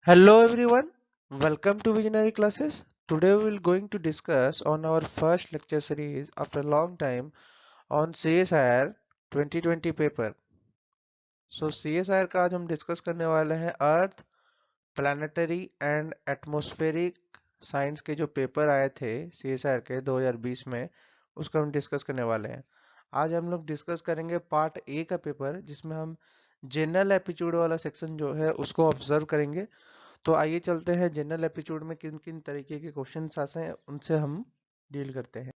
Hello everyone, welcome to Visionary Classes. Today we will going to discuss on our first lecture series after a long time on CSIR 2020 paper. So CSIR का आज हम discuss करने वाले हैं अर्थ, planetary and atmospheric science के जो paper आए थे CSIR के 2020 में उसको हम डिस्कस करने वाले हैं. आज हम लोग डिस्कस करेंगे पार्ट ए का पेपर जिसमें हम जनरल एप्टीट्यूड वाला सेक्शन जो है उसको ऑब्जर्व करेंगे. तो आइए चलते हैं जनरल एप्टीट्यूड में किन किन तरीके के क्वेश्चंस आते हैं उनसे हम डील करते हैं.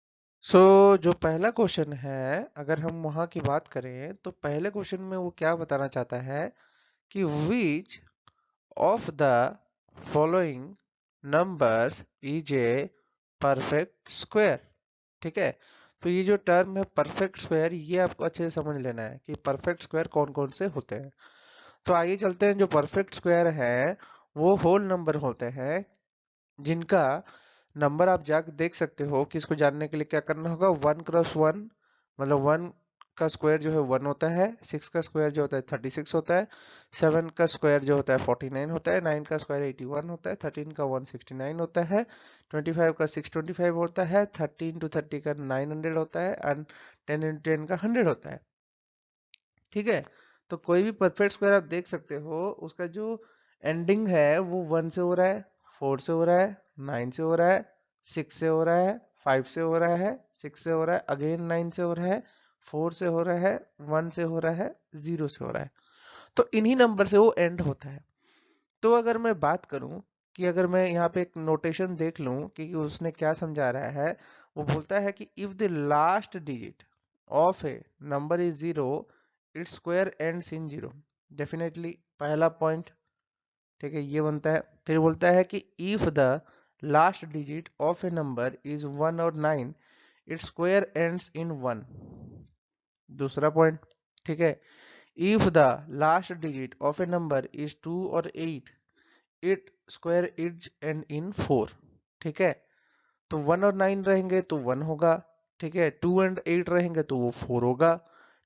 जो पहला क्वेश्चन है अगर हम वहां की बात करें तो पहले क्वेश्चन में वो क्या बताना चाहता है कि which of the following numbers is a perfect square. ठीक है, तो ये जो टर्म है परफेक्ट स्क्वायर ये आपको अच्छे से समझ लेना है कि परफेक्ट स्क्वायर कौन कौन से होते हैं. तो आइए चलते हैं. जो परफेक्ट स्क्वायर है वो होल नंबर होते हैं जिनका नंबर आप जाकर देख सकते हो कि इसको जानने के लिए क्या करना होगा. 1 क्रॉस 1 मतलब 1 का स्क्वायर जो है 1 होता है, 6 का स्क्वायर जो होता है 36 होता है, 7 का स्क्वायर जो होता है 49 होता है, 9 का स्क्वायर 81 होता है, 13 का 169 होता है, 25 का 625 होता है, 13 to 30 का 900 होता है एंड 10 into 10 का 100 होता है. ठीक है, तो कोई भी परफेक्ट स्क्वायर आप देख सकते हो उसका जो एंडिंग है वो 1 से हो रहा है, 4 से हो रहा है, 9 से हो रहा है, 6 से हो रहा है, 5 से हो रहा है, 6 से हो रहा है, अगेन 9 से हो रहा है, 4 से हो रहा है, 1 से हो रहा है, 0 से हो रहा है. तो इन्हीं नंबर से वो एंड होता है. तो अगर मैं बात करूं कि अगर मैं यहाँ पे एक नोटेशन देख लूं कि उसने क्या समझा रहा है, वो बोलता है कि if the last digit of A number is 0 its square ends in 0. Definitely पहला पॉइंट. ठीक है, ये बनता है. फिर बोलता है कि if the last digit of A number is 1 और 9 इट्स स्क्वायर एंड्स इन 1. दूसरा पॉइंट. ठीक है, if the last digit of A number is 2 और 8 it square is and in 4. ठीक है, तो 1 और 9 रहेंगे तो 1 होगा. ठीक है, 2 एंड 8 रहेंगे तो वो 4 होगा.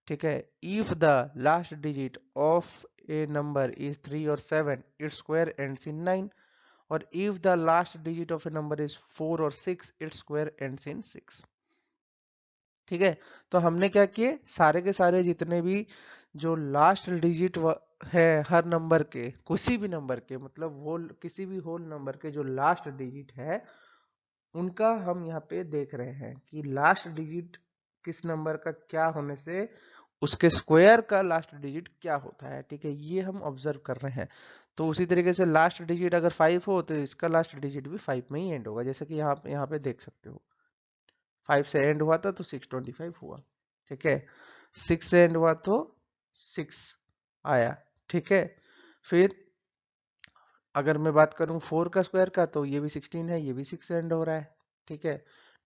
ठीक है, if the last digit of A number is 3 और 7 इट्स स्क्वायर एंड्स इन 9. और if the last digit of A number is 4 और 6 इट्स स्क्वायर एंड्स इन 6. ठीक है, तो हमने क्या किए, सारे के सारे जितने भी जो लास्ट डिजिट है हर नंबर के, किसी भी नंबर के, मतलब होल किसी भी होल नंबर के जो लास्ट डिजिट है उनका हम यहाँ पे देख रहे हैं कि लास्ट डिजिट किस नंबर का क्या होने से उसके स्क्वायर का लास्ट डिजिट क्या होता है. ठीक है, ये हम ऑब्जर्व कर रहे हैं. तो उसी तरीके से लास्ट डिजिट अगर 5 हो तो इसका लास्ट डिजिट भी 5 में ही एंड होगा. जैसे कि यहाँ पे देख सकते हो 5 से एंड हुआ था तो 625 हुआ. ठीक है, 6 से एंड हुआ तो 6 आया. ठीक है, फिर अगर मैं बात करूं 4 का स्क्वायर का तो ये भी 16 है, ये भी 6 से एंड हो रहा है. ठीक है,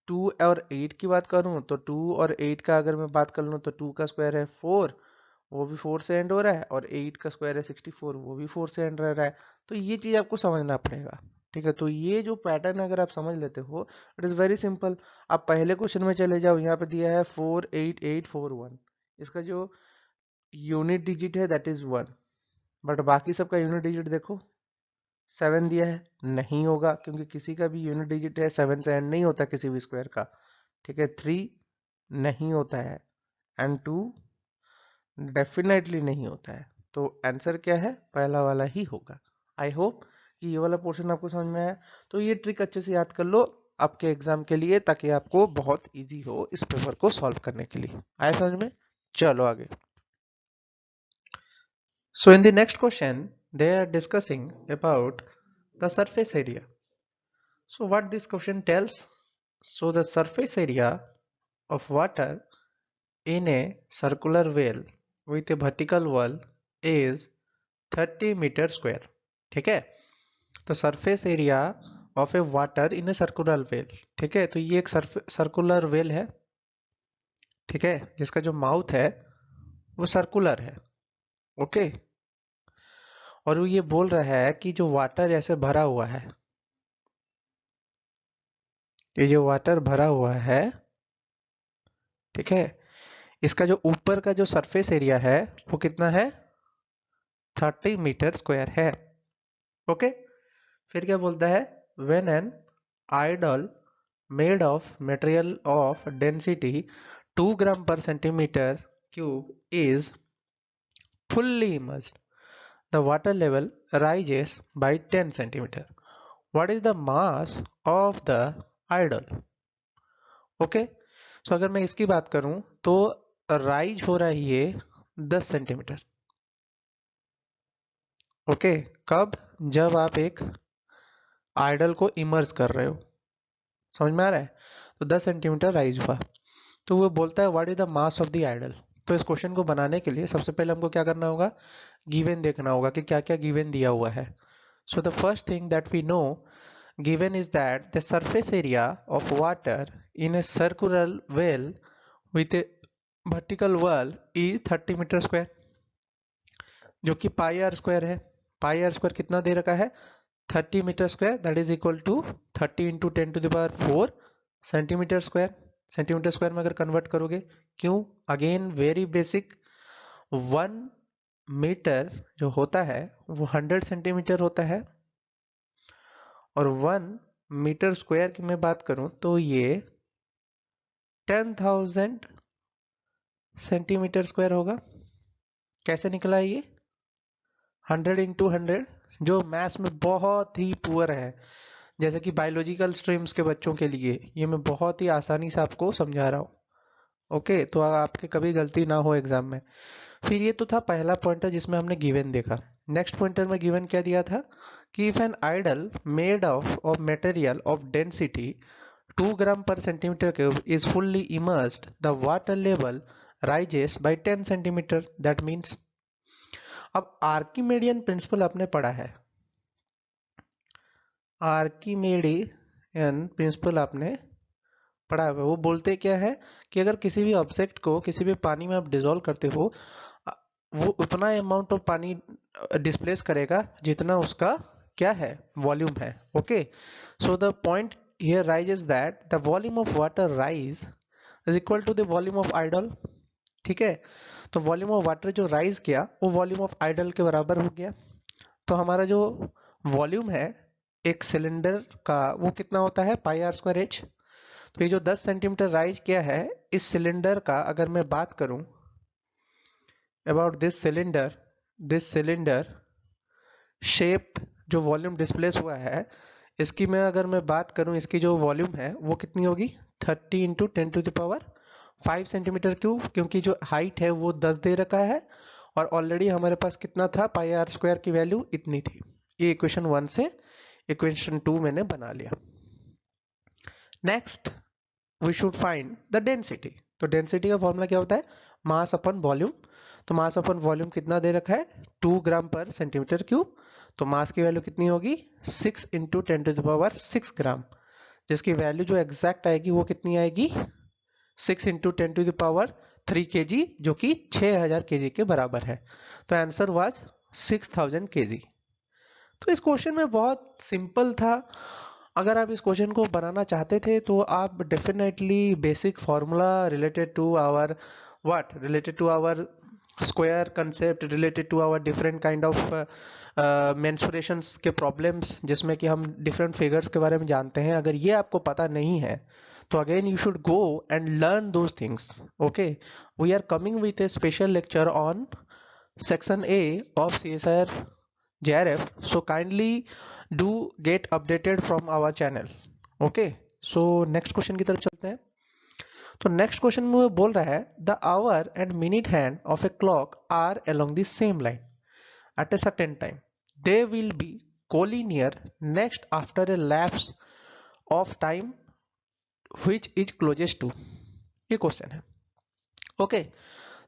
2 और 8 की बात करूं तो 2 और 8 का अगर मैं बात कर लूं तो 2 का स्क्वायर है 4, वो भी 4 से एंड हो रहा है, और 8 का स्क्वायर है 64, वो भी 4 से एंड रह रहा है. तो ये चीज आपको समझना पड़ेगा. ठीक है, तो ये जो पैटर्न अगर आप समझ लेते हो इट इज वेरी सिंपल. आप पहले क्वेश्चन में चले जाओ, यहाँ पे दिया है 48841, इसका जो यूनिट डिजिट है दैट इज 1, बट बाकी सबका यूनिट डिजिट देखो 7 दिया है, नहीं होगा क्योंकि किसी का भी यूनिट डिजिट है 7 से एंड नहीं होता किसी भी स्क्वायर का. ठीक है, 3 नहीं होता है एंड 2 डेफिनेटली नहीं होता है. तो आंसर क्या है, पहला वाला ही होगा. आई होप कि ये वाला पोर्शन आपको समझ में आया. तो ये ट्रिक अच्छे से याद कर लो आपके एग्जाम के लिए ताकि आपको बहुत इजी हो इस पेपर को सॉल्व करने के लिए. आया समझ में? चलो आगे. So in the next question, they are discussing about the surface area. So what this question tells? So the surface area of water in a circular well with a vertical wall is 30 meter square. ठीक है, तो surface area of A water in a circular well. ठीक है, तो ये एक circular well है. ठीक है, जिसका जो माउथ है वो सर्कुलर है. ओके, और वो ये बोल रहा है कि जो वाटर ऐसे भरा हुआ है, ये जो वाटर भरा हुआ है, ठीक है, इसका जो ऊपर का जो सरफेस एरिया है वो कितना है, 30 मीटर स्क्वायर है. ओके, फिर क्या बोलता है, when an idol made of material of density 2 gram per centimeter cube is fully immersed, the water level rises by 10 centimeter. What is the mass of the idol? Okay, so अगर मैं इसकी बात करूं तो राइज हो रही है 10 centimetre. Okay, कब? जब आप एक आइडल को इमर्स कर रहे हो, समझ में आ रहा है? तो 10 सेंटीमीटर राइज हुआ, तो वो बोलता है what is the mass of the idol. तो इस क्वेश्चन को बनाने के लिए सबसे पहले हमको क्या करना होगा, गिवन देखना होगा कि क्या क्या गिवन दिया हुआ है। So the first thing that we know given is that the surface area of water in a circular well with a vertical wall is 30 metre square, जो कि पाई आर स्क्वायर है। पाई आर स्क्वायर कितना दे रखा है, 30 metre square, that is equal to 30 into 10 to the power 4 centimetre square. Centimetre square में अगर convert करोगे, क्यों? अगेन वेरी बेसिक, 1 मीटर जो होता है वो 100 सेंटीमीटर होता है, और 1 मीटर स्क्वायर की मैं बात करूं तो ये 10,000 सेंटीमीटर स्क्वायर होगा। कैसे निकला है ये? 100 इंटू 100, जो मैथ्स में बहुत ही पुअर है, जैसे कि बायोलॉजिकल स्ट्रीम्स के बच्चों के लिए ये मैं बहुत ही आसानी से आपको समझा रहा हूँ। ओके, तो आपके कभी गलती ना हो एग्जाम में। फिर ये तो था पहला पॉइंटर जिसमें हमने गिवन देखा। नेक्स्ट पॉइंटर में गिवन क्या दिया था कि if an idol made of material of density 2 gram per centimetre cube is fully immersed, the water level rises by 10 centimetre. That means, अब आर्किमेडियन प्रिंसिपल आपने पढ़ा है, आर्किमेडियन प्रिंसिपल आपने पढ़ा है। वो बोलते क्या है कि अगर किसी भी ऑब्जेक्ट को किसी भी पानी में आप डिसॉल्व करते हो, वो उतना अमाउंट ऑफ पानी डिस्प्लेस करेगा जितना उसका क्या है, वॉल्यूम है। Okay, so the point here rise that the volume of water rise is equal to the volume of idol. ठीक है, तो वॉल्यूम ऑफ वाटर जो राइज किया वो वॉल्यूम ऑफ आइडल के बराबर हो गया। तो हमारा जो वॉल्यूम है एक सिलेंडर का वो कितना होता है, पाई आर स्क्वायर एच। तो ये जो 10 सेंटीमीटर राइज किया है इस सिलेंडर का, अगर मैं बात करूं अबाउट दिस सिलेंडर शेप, जो वॉल्यूम डिस्प्लेस हुआ है इसकी मैं अगर मैं बात करूं, इसकी जो वॉल्यूम है वो कितनी होगी, 30 into 10 to the power 5 centimetre cube, क्योंकि जो हाइट है वो 10 दे रखा है और ऑलरेडी हमारे पास कितना था, पाई आर स्क्वायर की वैल्यू इतनी थी। ये इक्वेशन 1 से इक्वेशन 2 मैंने बना लिया। Next we should find the density. तो डेंसिटी का फॉर्मूला क्या होता है, मास अपन वॉल्यूम। तो मास अपन वॉल्यूम कितना दे रखा है, 2 ग्राम पर सेंटीमीटर क्यूब। तो मास की वैल्यू कितनी होगी, 6 into 10 to the power 6 gram, जिसकी वैल्यू जो एग्जैक्ट आएगी वो कितनी आएगी, 6 into 10 to the power 3 kg, जो कि 6000 kg के बराबर है। तो आंसर वाज 6000 kg। तो इस क्वेश्चन में बहुत सिंपल था। अगर आप इस क्वेश्चन को बनाना चाहते थे तो आप definitely basic formula related to our related to our square concept, related to our different kind of mensurations के प्रॉब्लम्स, जिसमें कि हम डिफरेंट फिगर्स के बारे में जानते हैं, अगर ये आपको पता नहीं है तो again you should go and learn those things. Okay, we are coming with a special lecture on section A of CSIR JRF, so kindly do get updated from our channel. Okay, so next question की तरफ चलते हैं। तो next question में वो बोल रहा है the hour and minute hand of a clock are along the same line at a certain time, they will be collinear next after a lapse of time which is closest to. ये question है। Okay,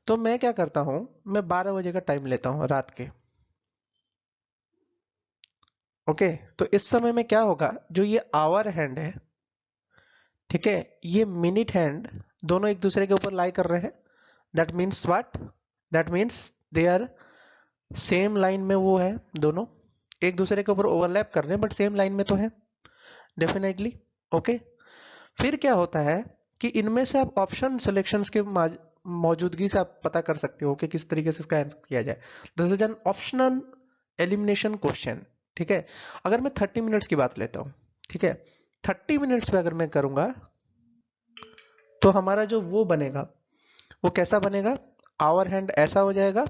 तो मैं क्या करता हूं, मैं 12 बजे का टाइम लेता हूं रात के। ओके, तो इस समय में क्या होगा, जो ये आवर हैंड है, ठीक है, ये मिनट हैंड, दोनों एक दूसरे के ऊपर लाई कर रहे हैं। That means what, that means they are same line में, वो है दोनों एक दूसरे के ऊपर ओवरलैप कर रहे हैं बट सेम लाइन में तो है डेफिनेटली। ओके, फिर क्या होता है कि इनमें से आप ऑप्शन सिलेक्शंस के मौजूदगी से आप पता कर सकते हो कि किस तरीके से इसका आंसर किया जाए। This is an optional elimination question. ठीक है। अगर मैं 30 मिनट्स की बात लेता हूँ, ठीक है, 30 मिनट्स पे अगर मैं करूंगा तो हमारा जो वो बनेगा वो कैसा बनेगा, आवर हैंड ऐसा हो जाएगा,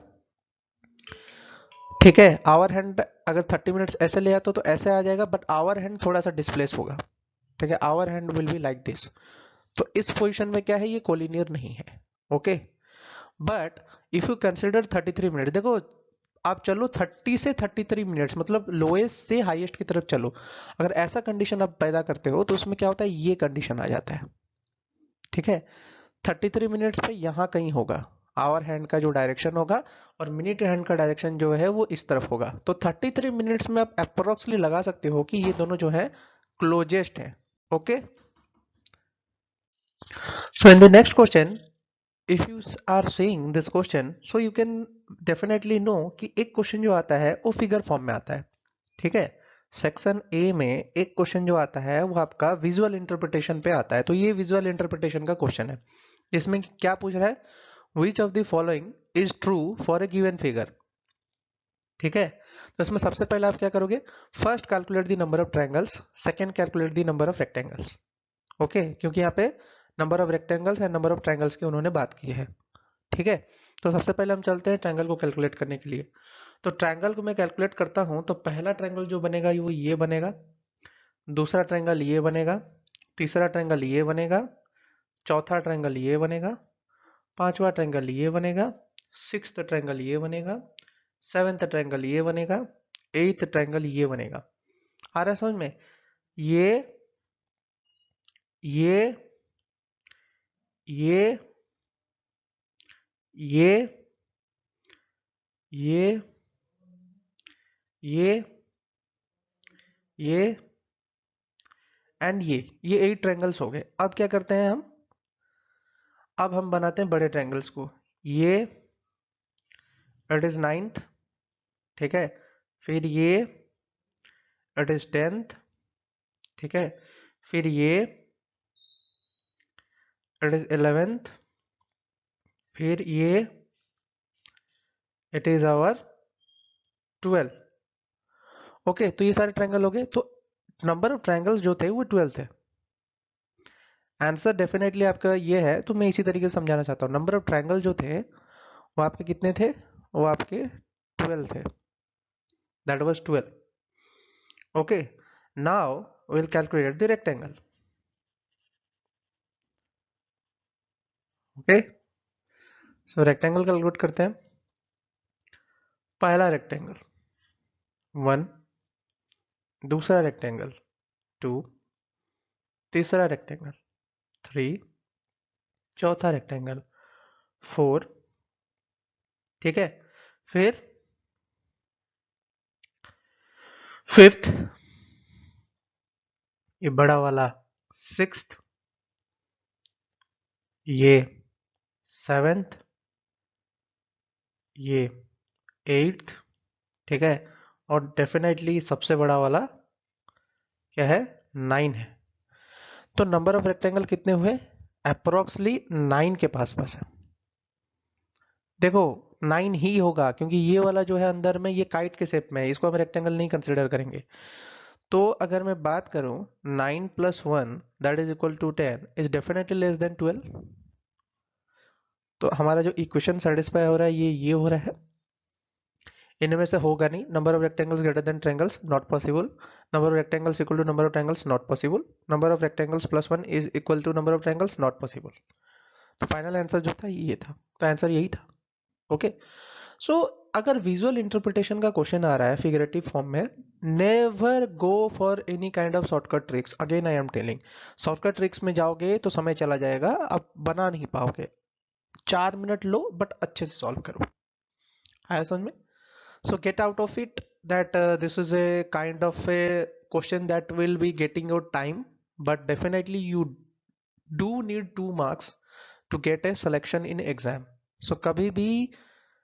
ठीक है। आवर हैंड अगर 30 मिनट्स ऐसे ले आता तो ऐसे आ जाएगा, बट आवर हैंड थोड़ा सा डिस्प्लेस होगा, ठीक है। Hour hand will be like this. तो इस पोजीशन में क्या है, ये कोलिनियर नहीं है, okay. But if you consider 33 minute, देखो आप चलो 30 से 33 मिनट्स, मतलब लोएस्ट से हाईएस्ट की तरफ चलो। अगर ऐसा कंडीशन आप पैदा करते हो तो उसमें क्या होता है, ये कंडीशन आ जाता है, ठीक है। 33 मिनट्स पे यहाँ कहीं होगा आवर हैंड का जो डायरेक्शन होगा, और मिनट हैंड का डायरेक्शन जो है वो इस तरफ होगा। तो 33 मिनट्स में आप अप्रोक्सली लगा सकते हो कि ये दोनों जो है क्लोजेस्ट है, okay. So in the next question, if you are seeing this question, so you can definitely know कि एक क्वेश्चन जो आता है वो फिगर फॉर्म में आता है, ठीक है। सेक्शन ए में एक क्वेश्चन जो आता है वो आपका विजुअल इंटरप्रिटेशन पे आता है। तो ये विजुअल इंटरप्रिटेशन का क्वेश्चन है। इसमें क्या पूछ रहा है, which of the following is true for a given figure, ठीक है। तो इसमें सबसे पहले आप क्या करोगे, first calculate the number of triangles, second calculate the number of rectangles, okay, क्योंकि यहाँ पे number of rectangles and number of triangles की उन्होंने बात की है, ठीक है। तो सबसे पहले हम चलते हैं ट्रायंगल को कैलकुलेट करने के लिए। तो ट्रायंगल को मैं कैलकुलेट करता हूं तो पहला ट्रायंगल जो बनेगा वो ये बनेगा, दूसरा ट्रायंगल ये बनेगा, तीसरा ट्रायंगल ये बनेगा, चौथा ट्रायंगल ये बनेगा, पांचवा ट्रायंगल ये बनेगा, सिक्स्थ ट्रायंगल ये बनेगा, सेवेंथ ट्रायंगल ये बनेगा, एट्थ ट्रायंगल ये बनेगा। आ रहा है समझ में, ये ये ये ये ये ये एंड ये 8 ट्रायंगल्स हो गए। अब क्या करते हैं हम, अब हम बनाते हैं बड़े ट्रायंगल्स को। ये इट इज नाइन्थ, ठीक है। फिर ये इट इज 10th, ठीक है। फिर ये इट इज 11th, फिर ये it is our 12th, okay. तो ये सारे ट्रायंगल हो गए। तो नंबर ऑफ ट्रायंगल्स जो थे वो 12 थे। आंसर डेफिनेटली आपका ये है। तो मैं इसी तरीके से समझाना चाहता हूँ, नंबर ऑफ ट्रायंगल जो थे वो आपके कितने थे, वो आपके 12 थे, that was 12, okay. Now will calculate the rectangle, okay. So rectangle calculate करते हैं। पहला रेक्टेंगल 1, दूसरा रेक्टेंगल 2, तीसरा रेक्टेंगल 3, चौथा रेक्टेंगल 4, ठीक है। फिर फिफ्थ, ये बड़ा वाला 6th, ये 7th, ये 8th, ठीक है। और डेफिनेटली सबसे बड़ा वाला क्या है, 9 है। तो नंबर ऑफ रेक्टेंगल कितने हुए, अप्रोक्सली 9 के पास पास है। देखो 9 ही होगा क्योंकि ये वाला जो है अंदर में ये काइट के शेप में है, इसको हम रेक्टेंगल नहीं कंसिडर करेंगे। तो अगर मैं बात करूं 9 + 1 that is equal to 10 is definitely less than 12। तो हमारा जो इक्वेशन सेटिस्फाई हो रहा है ये हो रहा है। इनमें से होगा नहीं, number of rectangles greater than triangles not possible, number of rectangles equal to number of triangles not possible, number of rectangles plus 1 is equal to number of triangles not possible. तो फाइनल आंसर जो था ये था, तो answer यही था, okay. So अगर visual interpretation का क्वेश्चन आ रहा है फिगरेटिव फॉर्म में, never go for any kind of shortcut tricks. Again I am telling, shortcut tricks में जाओगे तो समय चला जाएगा, आप बना नहीं पाओगे। 4 मिनट लो बट अच्छे से सॉल्व करो, आया समझ में। So get out of it that this is a kind of a question that will be getting your time, but definitely you do need 2 marks to get a selection in exam. So कभी भी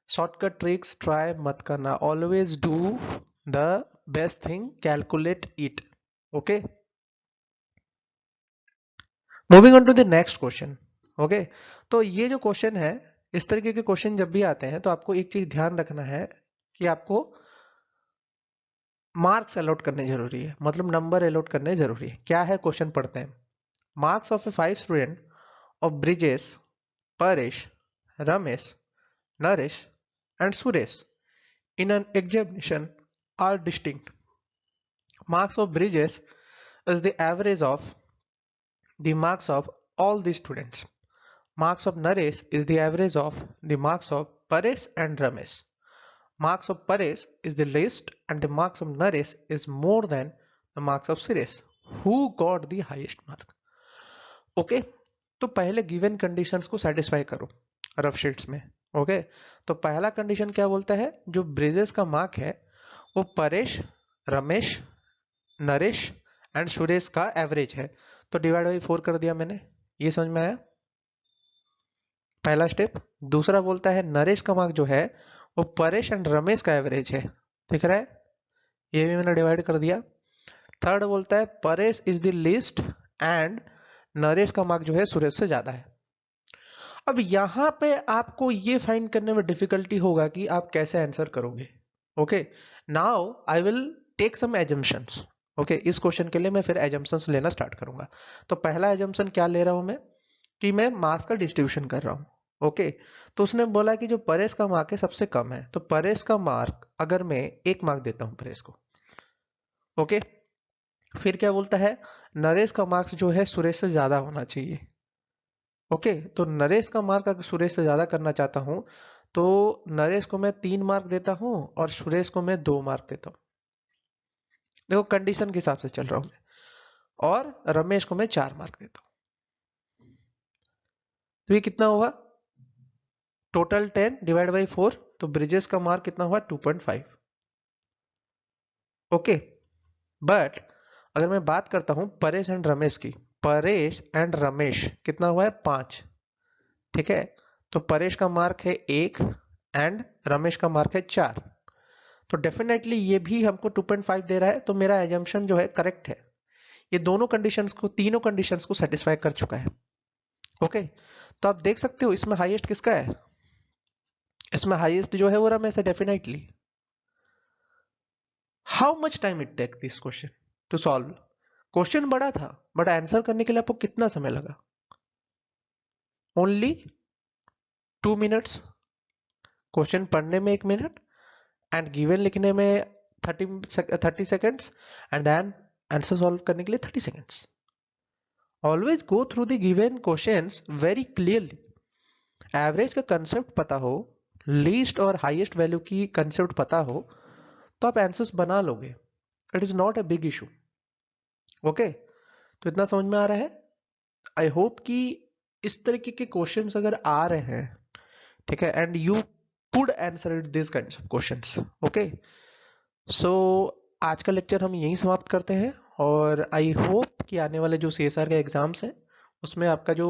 shortcut tricks try मत करना, always do the best thing, calculate it, okay. Moving on to the next question, okay। तो ये जो question है, इस तरीके के क्वेश्चन जब भी आते हैं तो आपको एक चीज ध्यान रखना है कि आपको मार्क्स अलॉट करने जरूरी है, मतलब नंबर अलॉट करने जरूरी है। क्या है क्वेश्चन पढ़ते हैं। Marks of A 5 student of Brijesh, Paresh, Ramesh, Naresh and Suresh in an examination are distinct. Marks of Bridges is the average of the marks of all the students. Marks of Naresh is the average of the marks of Paresh and Ramesh. Marks of Paresh is the least and the marks of Naresh is more than the marks of Suresh. Who got the highest mark? Okay तो पहले given conditions को satisfy करो rough sheets में। Okay तो पहला condition क्या बोलता है, जो ब्रिजेस का मार्क है वो परेश, रमेश, नरेश एंड सुरेश का एवरेज है, तो डिवाइड बाई 4 कर दिया मैंने। ये समझ में आया पहला स्टेप। दूसरा बोलता है नरेश का मार्क जो है वो परेश एंड रमेश का एवरेज है, दिख रहा है, ये भी मैंने डिवाइड कर दिया। थर्ड बोलता है Paresh is the least and Naresh का मार्क जो है सुरेश से ज्यादा है। अब यहां पे आपको ये फाइंड करने में डिफिकल्टी होगा कि आप कैसे आंसर करोगे। Okay now I will take some assumptions. Okay इस क्वेश्चन के लिए मैं फिर एजम्पशंस लेना स्टार्ट करूंगा। तो पहला एजम्पशन क्या ले रहा हूं मैं, कि मैं मार्क्स का डिस्ट्रीब्यूशन कर रहा हूं। ओके तो उसने बोला कि जो परेश का मार्क है सबसे कम है, तो परेश का मार्क अगर मैं 1 मार्क देता हूं परेश को। ओके फिर क्या बोलता है, नरेश का मार्क्स जो है सुरेश से ज्यादा होना चाहिए। ओके तो नरेश का मार्क अगर सुरेश से ज्यादा करना चाहता हूं तो नरेश को मैं 3 मार्क देता हूं और सुरेश को मैं 2 मार्क देता हूं। देखो कंडीशन के हिसाब से चल रहा हूं मैं, और रमेश को मैं 4 मार्क देता हूं। तो ये कितना होगा, टोटल 10 डिवाइड बाई 4, तो ब्रिजेस का मार्क कितना हुआ 2.5। ओके बट अगर मैं बात करता हूं परेश एंड रमेश की, परेश एंड रमेश कितना हुआ है 5। ठीक है तो परेश का मार्क है 1 एंड रमेश का मार्क है 4, तो डेफिनेटली ये भी हमको 2.5 दे रहा है, तो मेरा एजम्पशन जो है करेक्ट है। ये दोनों कंडीशंस को, तीनों कंडीशंस को सेटिस्फाई कर चुका है। ओके तो आप देख सकते हो इसमें हाईएस्ट किसका है, इसमें हाईएस्ट जो है वो रमेश है definitely. How much time it take this question to solve. Question बड़ा था बट आंसर करने के लिए आपको कितना समय लगा, ओनली 2 मिनट्स। क्वेश्चन पढ़ने में 1 मिनट एंड गिवन लिखने में 30 seconds and then answer solve करने के लिए 30 seconds. Always go through the given questions very clearly. Average का कंसेप्ट पता हो, लीस्ट और हाईएस्ट वैल्यू की कंसेप्ट पता हो, तो आप आंसर्स बना लोगे। It is not a big issue. Okay तो इतना समझ में आ रहा है। आई होप कि इस तरीके के क्वेश्चंस अगर आ रहे हैं, ठीक है, and you could answer it this kinds of questions. Okay so आज का लेक्चर हम यहीं समाप्त करते हैं, और आई होप कि आने वाले जो CSR के एग्जाम्स हैं उसमें आपका जो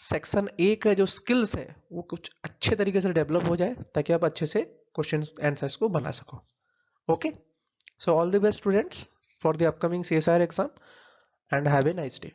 सेक्शन 1 का जो स्किल्स है वो कुछ अच्छे तरीके से डेवलप हो जाए, ताकि आप अच्छे से क्वेश्चन आंसर्स को बना सको। Okay so all the best students for the upcoming CSR exam and have a nice day.